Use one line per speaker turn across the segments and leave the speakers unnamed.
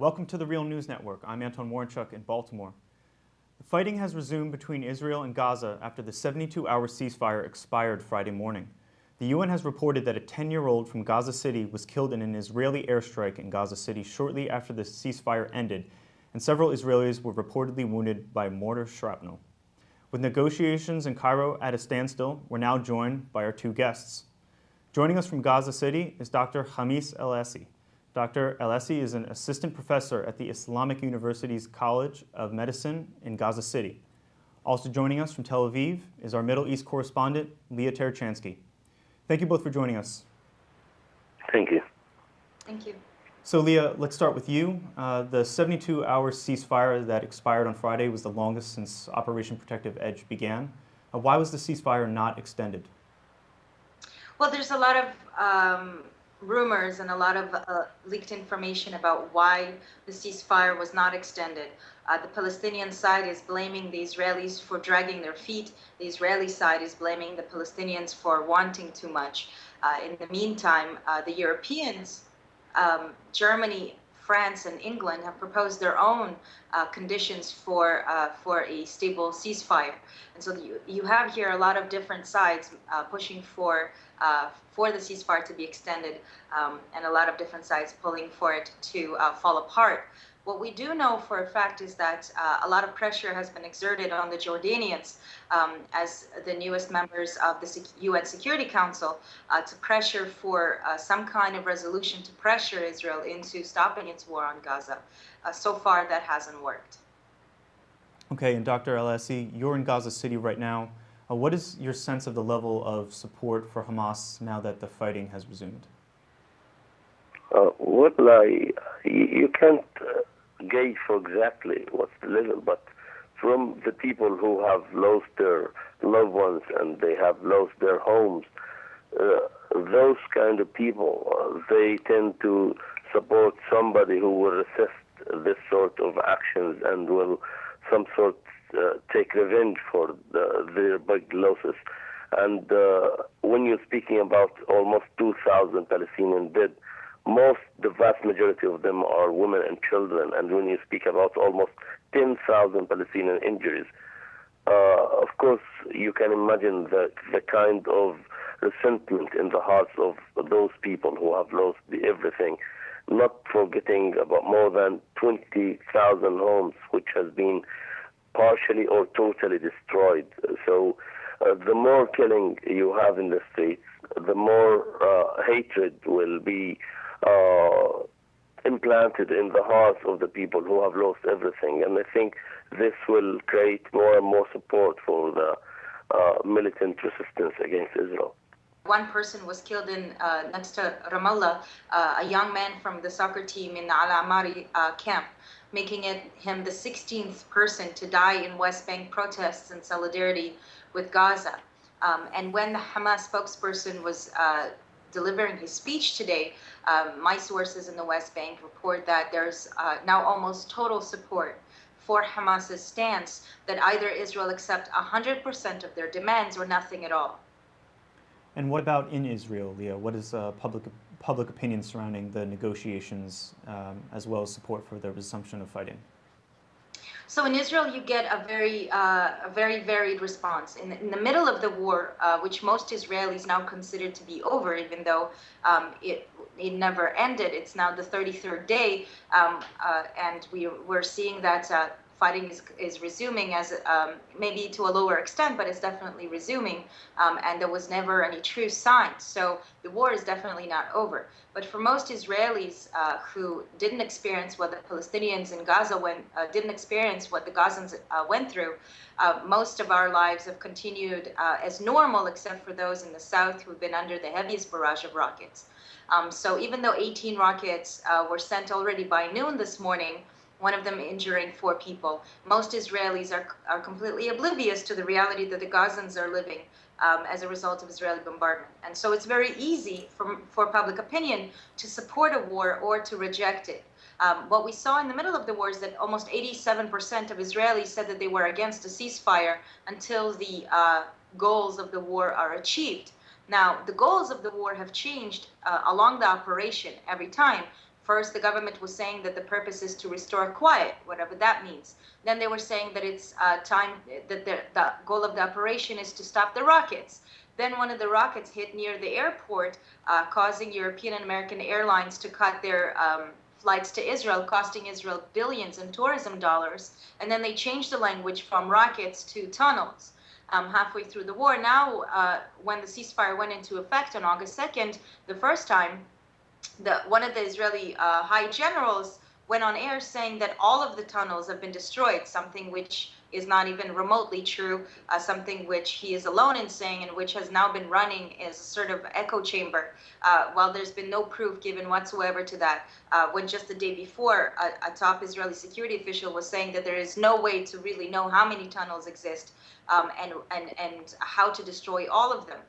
Welcome to the Real News Network. I'm Anton Warrenchuk in Baltimore. The fighting has resumed between Israel and Gaza after the 72-hour ceasefire expired Friday morning. The UN has reported that a 10-year-old from Gaza City was killed in an Israeli airstrike in Gaza City shortly after the ceasefire ended, and several Israelis were reportedly wounded by mortar shrapnel. With negotiations in Cairo at a standstill, we're now joined by our two guests. Joining us from Gaza City is Dr. Khamis Elessi. Dr. Elessi is an assistant professor at the Islamic University's College of Medicine in Gaza City. Also joining us from Tel Aviv is our Middle East correspondent, Leah Tarachansky. Thank you both for joining us.
Thank you.
Thank you.
So Leah, let's start with you. The 72-hour ceasefire that expired on Friday was the longest since Operation Protective Edge began. Why was the ceasefire not extended?
Well, there's a lot of rumors and a lot of leaked information about why the ceasefire was not extended. The Palestinian side is blaming the Israelis for dragging their feet. The Israeli side is blaming the Palestinians for wanting too much. In the meantime, the Europeans, Germany, France, and England have proposed their own conditions for a stable ceasefire. And so you have here a lot of different sides pushing for the ceasefire to be extended, and a lot of different sides pulling for it to fall apart. What we do know for a fact is that a lot of pressure has been exerted on the Jordanians as the newest members of the UN Security Council to pressure for some kind of resolution to pressure Israel into stopping its war on Gaza. So far, that hasn't worked.
Okay, and Dr. Elessi, you're in Gaza City right now. What is your sense of the level of support for Hamas now that the fighting has resumed?
You can't gauge for exactly what's the level, but from the people who have lost their loved ones and they have lost their homes, those kind of people, they tend to support somebody who will resist this sort of actions and will some sort take revenge for their big losses. And when you're speaking about almost 2,000 Palestinians dead, the vast majority of them are women and children. And when you speak about almost 10,000 Palestinian injuries, of course, you can imagine the kind of resentment in the hearts of those people who have lost everything, not forgetting about more than 20,000 homes, which has been partially or totally destroyed. So the more killing you have in the streets, the more hatred will be implanted in the hearts of the people who have lost everything. And I think this will create more and more support for the militant resistance against Israel.
One person was killed in next to Ramallah, a young man from the soccer team in the Al Amari camp, making him the 16th person to die in West Bank protests in solidarity with Gaza. And when the Hamas spokesperson was delivering his speech today, my sources in the West Bank report that there's now almost total support for Hamas's stance that either Israel accept 100% of their demands or nothing at all.
And what about in Israel, Leah? What is public opinion surrounding the negotiations as well as support for the resumption of fighting?
So in Israel, you get a very varied response. In the middle of the war, which most Israelis now consider to be over, even though it never ended, it's now the 33rd day, and we're seeing that fighting is resuming, as maybe to a lower extent, but it's definitely resuming, and there was never any true signs. So the war is definitely not over. But for most Israelis who didn't experience what the Palestinians in Gaza didn't experience what the Gazans went through, most of our lives have continued as normal, except for those in the south who've been under the heaviest barrage of rockets. So even though 18 rockets were sent already by noon this morning, one of them injuring 4 people, most Israelis are completely oblivious to the reality that the Gazans are living as a result of Israeli bombardment. And so it's very easy for public opinion to support a war or to reject it. What we saw in the middle of the war is that almost 87% of Israelis said that they were against a ceasefire until the goals of the war are achieved. Now, the goals of the war have changed along the operation every time, First, the government was saying that the purpose is to restore quiet, whatever that means. Then they were saying that it's time, that the goal of the operation is to stop the rockets. Then one of the rockets hit near the airport, causing European and American airlines to cut their flights to Israel, costing Israel billions in tourism dollars. And then they changed the language from rockets to tunnels. Halfway through the war. Now, when the ceasefire went into effect on August 2nd, the first time, one of the Israeli high generals went on air saying that all of the tunnels have been destroyed, something which is not even remotely true, something which he is alone in saying, and which has now been running as a sort of echo chamber, while there's been no proof given whatsoever to that. When just the day before, a top Israeli security official was saying that there is no way to really know how many tunnels exist and how to destroy all of them.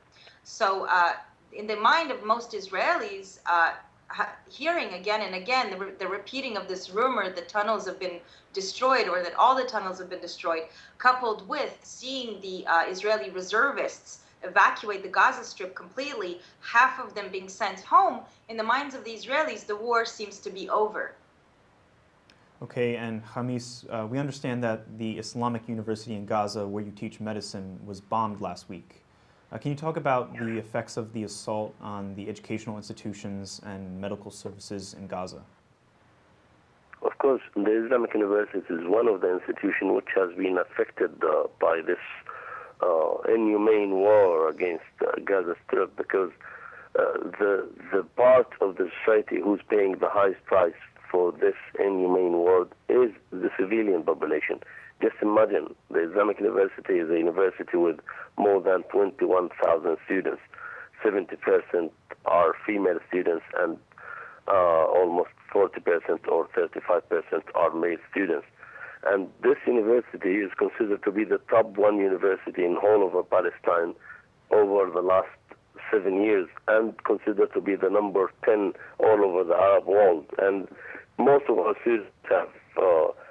So in the mind of most Israelis, hearing again and again the repeating of this rumor that tunnels have been destroyed or that all the tunnels have been destroyed, coupled with seeing the Israeli reservists evacuate the Gaza Strip completely, half of them being sent home, in the minds of the Israelis, the war seems to be over.
Okay, and Khamis, we understand that the Islamic University in Gaza, where you teach medicine, was bombed last week. Can you talk about the effects of the assault on the educational institutions and medical services in Gaza?
Of course, the Islamic University is one of the institutions which has been affected by this inhumane war against Gaza Strip, because the part of the society who's paying the highest price for this inhumane war is the civilian population. Just imagine, the Islamic University is a university with more than 21,000 students. 70% are female students, and almost 40% or 35% are male students. And this university is considered to be the top one university in all over Palestine over the last 7 years, and considered to be the number 10 all over the Arab world. And most of our students have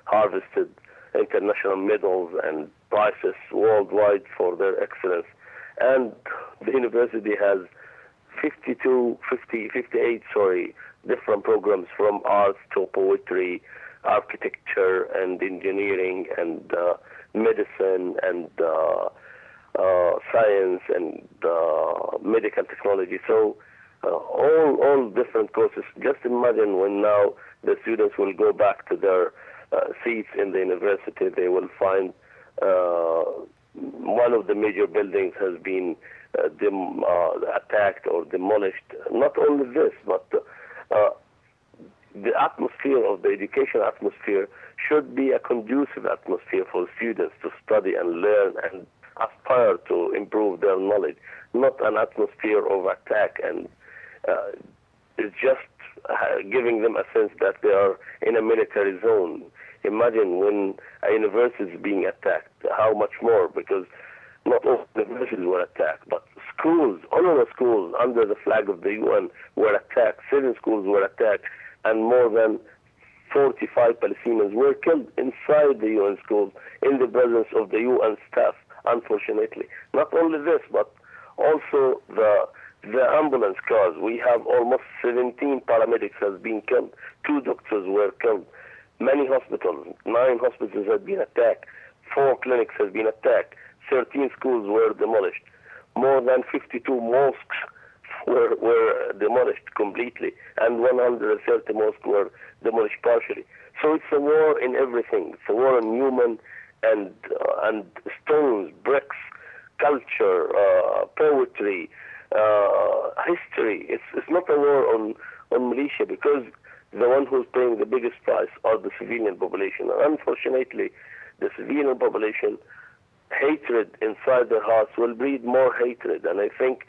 harvested international medals and prizes worldwide for their excellence. And the university has 58 different programs, from arts to poetry, architecture and engineering and medicine and science and medical technology. So all different courses. Just imagine when now the students will go back to their seats in the university, they will find one of the major buildings has been attacked or demolished. Not only this, but the atmosphere of the education atmosphere should be a conducive atmosphere for students to study and learn and aspire to improve their knowledge, not an atmosphere of attack, and it's just giving them a sense that they are in a military zone. Imagine when a university is being attacked, how much more, because not all universities were attacked, but schools, all of the schools under the flag of the UN were attacked. 7 schools were attacked, and more than 45 Palestinians were killed inside the UN schools in the presence of the UN staff, unfortunately. Not only this, but also the ambulance cars. We have almost 17 paramedics has been killed. 2 doctors were killed. Many hospitals, 9 hospitals have been attacked. 4 clinics have been attacked. 13 schools were demolished. More than 52 mosques were demolished completely, and 130 mosques were demolished partially. So it's a war in everything. It's a war on human and stones, bricks, culture, poetry, history. It's not a war on militia, because the one who's paying the biggest price are the civilian population. And unfortunately, the civilian population, hatred inside their hearts will breed more hatred. And I think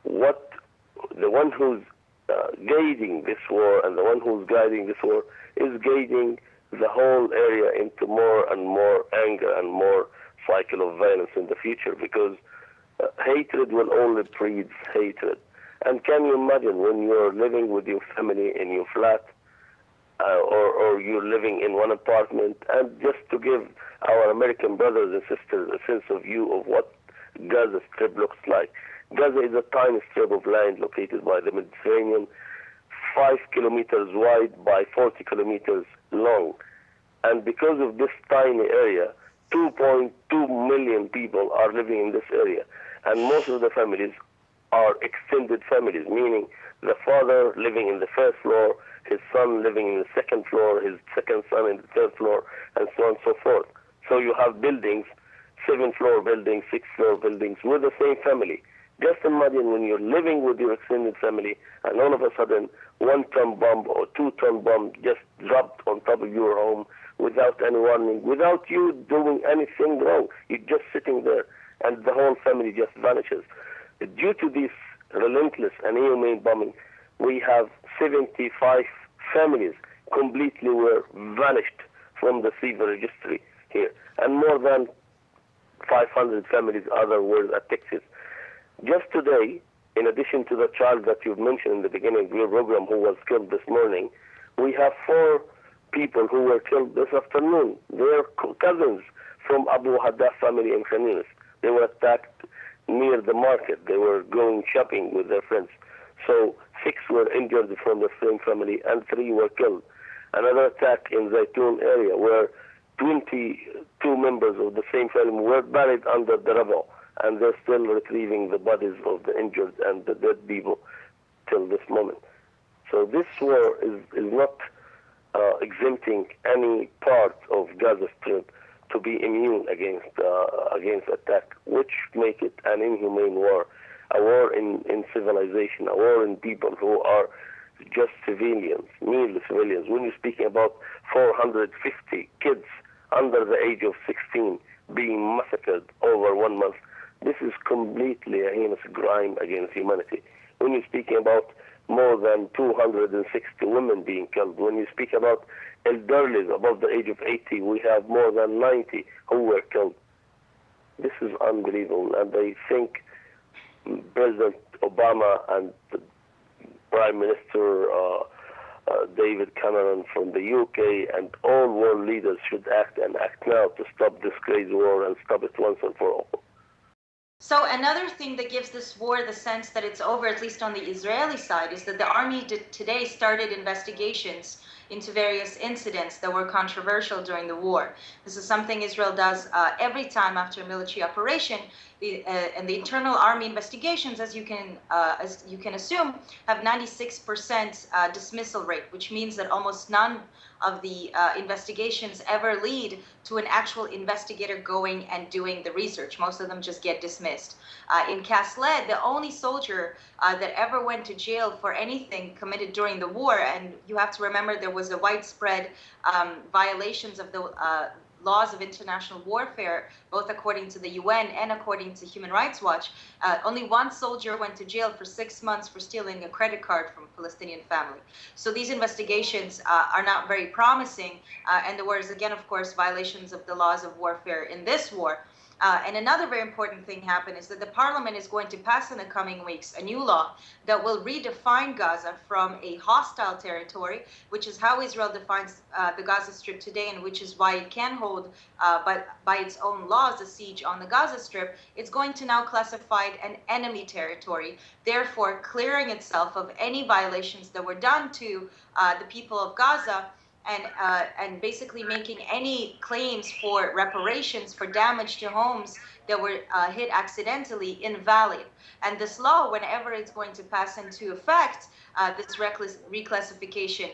the one who's guiding this war and the one who's guiding this war is guiding the whole area into more and more anger and more cycle of violence in the future, because hatred will only breed hatred. And can you imagine when you're living with your family in your flat, or you're living in one apartment, and just to give our American brothers and sisters a sense of view of what Gaza Strip looks like. Gaza is a tiny strip of land located by the Mediterranean, 5 kilometers wide by 40 kilometers long. And because of this tiny area, 2.2 million people are living in this area. And most of the families are extended families, meaning the father living in the first floor, his son living in the second floor, his second son in the third floor, and so on and so forth. So you have buildings, 7-floor buildings, 6-floor buildings with the same family. Just imagine when you're living with your extended family and all of a sudden 1-ton bomb or 2-ton bomb just dropped on top of your home without any warning, without you doing anything wrong. You're just sitting there and the whole family just vanishes. Due to this relentless and inhumane bombing, we have 75 families completely were vanished from the civil registry here, and more than 500 families other were affected. Just today, in addition to the child that you've mentioned in the beginning of your program who was killed this morning, we have 4 people who were killed this afternoon. They are cousins from Abu Haddah family in Khamis. They were attacked near the market. They were going shopping with their friends. So 6 were injured from the same family and 3 were killed. Another attack in Zaytun area where 22 members of the same family were buried under the rubble, and they're still retrieving the bodies of the injured and the dead people till this moment. So this war is not exempting any part of Gaza Strip to be immune against attack, which make it an inhumane war, a war in civilization, a war in people who are just civilians, merely civilians. When you're speaking about 450 kids under the age of 16 being massacred over 1 month, this is completely a heinous crime against humanity. When you're speaking about more than 260 women being killed, when you speak about elderly above the age of 80, we have more than 90 who were killed. This is unbelievable, and I think President Obama and Prime Minister David Cameron from the UK and all world leaders should act now to stop this crazy war and stop it once and for all.
So another thing that gives this war the sense that it's over, at least on the Israeli side, is that the army today started investigations into various incidents that were controversial during the war. This is something Israel does every time after a military operation. And the internal army investigations, as you can assume, have 96% dismissal rate, which means that almost none of the investigations ever lead to an actual investigator going and doing the research. Most of them just get dismissed. In Kasled, the only soldier that ever went to jail for anything committed during the war, and you have to remember there was a widespread violations of the laws of international warfare, both according to the UN and according to Human Rights Watch. Only 1 soldier went to jail for 6 months for stealing a credit card from a Palestinian family. So these investigations are not very promising, and there was, again, of course, violations of the laws of warfare in this war. And another very important thing happened is that the parliament is going to pass in the coming weeks a new law that will redefine Gaza from a hostile territory, which is how Israel defines the Gaza Strip today, and which is why it can hold, but by its own laws, a siege on the Gaza Strip. It's going to now classify it an enemy territory, therefore clearing itself of any violations that were done to the people of Gaza, and basically making any claims for reparations for damage to homes that were hit accidentally invalid. And this law, whenever it's going to pass into effect, this reclassification,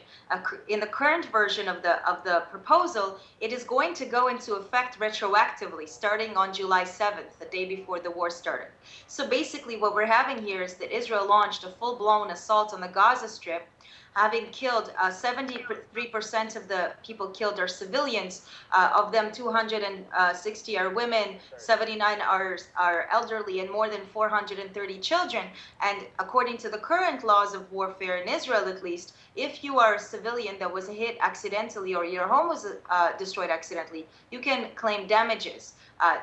in the current version of the proposal, it is going to go into effect retroactively, starting on July 7th, the day before the war started. So basically what we're having here is that Israel launched a full-blown assault on the Gaza Strip, having killed 73% of the people killed are civilians. Of them, 260 are women, 79 are elderly, and more than 430 children. And according to the current laws of warfare in Israel, at least, if you are a civilian that was hit accidentally or your home was destroyed accidentally, you can claim damages.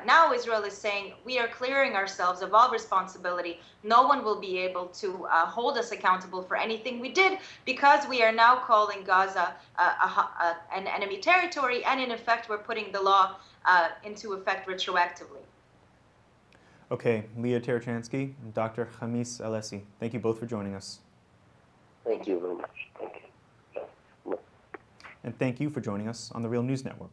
Now Israel is saying, we are clearing ourselves of all responsibility. No one will be able to hold us accountable for anything we did, because we are now calling Gaza an enemy territory, and in effect we're putting the law into effect retroactively.
Okay, Leah Tarachansky and Dr. Khamis Elessi, thank you both for joining us.
Thank you very much. Thank you.
And thank you for joining us on the Real News Network.